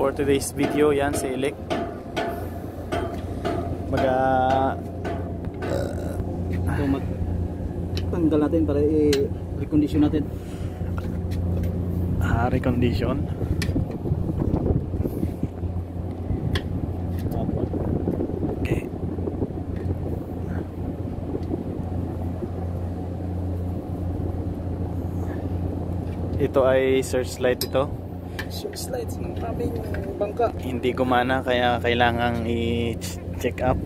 for today's video. Yan si Elec. Tanggal natin para i-recondition natin. Recondition. Okay. Ito ay searchlight ito. Searchlight ng aming bangka. Hindi gumana kaya kailangang i-check up.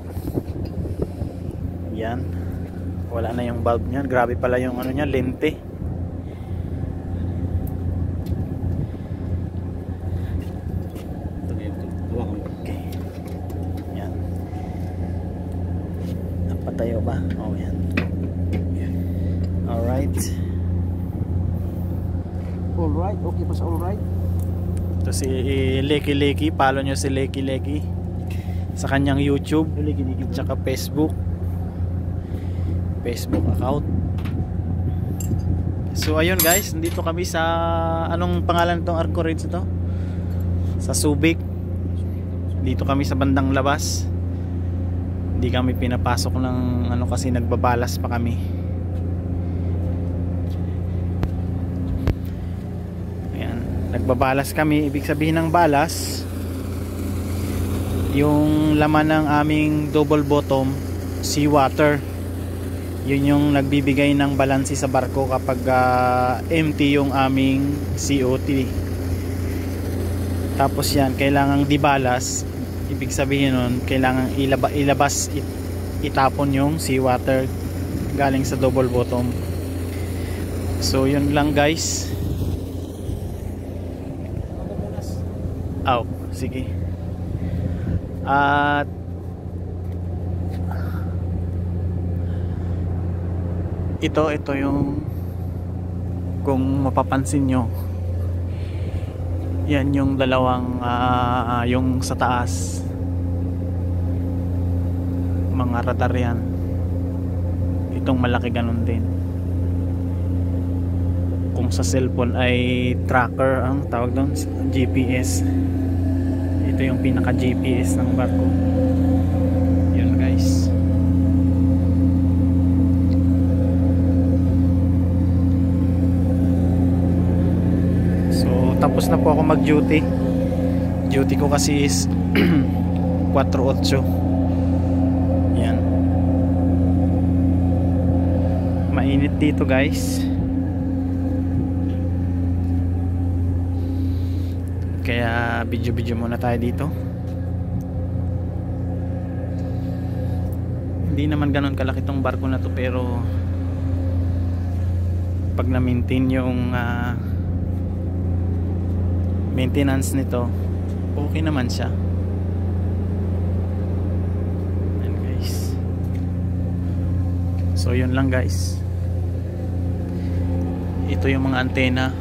Yan. Wala na yung bulb niyan. Grabe pala yung ano niya, lente. Okay. Yan. Napatayo ba? Oh, yan. Alright. Alright, okay pa sa alright. Ito si Leki. Follow nyo si Leki sa kanyang YouTube tsaka Facebook account. So ayun guys, nandito kami sa anong pangalan itong Anchorage ito? Sa Subic. Dito kami sa bandang labas. Hindi kami pinapasok ng ano kasi nagbabalas pa kami. Ayan, nagbabalas kami. Ibig sabihin ng balas, yung laman ng aming double bottom seawater. Yun yung nagbibigay ng balanse sa barko kapag empty yung aming COT. Tapos yan, kailangang dibalas. Ibig sabihin nun, kailangang ilabas, itapon yung seawater galing sa double bottom. So yun lang guys. Sige. At ito yung kung mapapansin nyo, yan yung dalawang yung sa taas, mga radar yan. Itong malaki ganun din. Kung sa cellphone ay tracker ang tawag doon, GPS. Ito yung pinaka GPS ng barko. Yun guys. Tapos na po ako mag duty. Duty ko kasi is 4-8. Yan. Mainit dito guys. Kaya video muna tayo dito. Hindi naman ganun kalaki tong barko na to, pero pag na-maintain yung maintenance nito, okay naman siya. Ayan guys. So yun lang guys. Ito yung mga antena.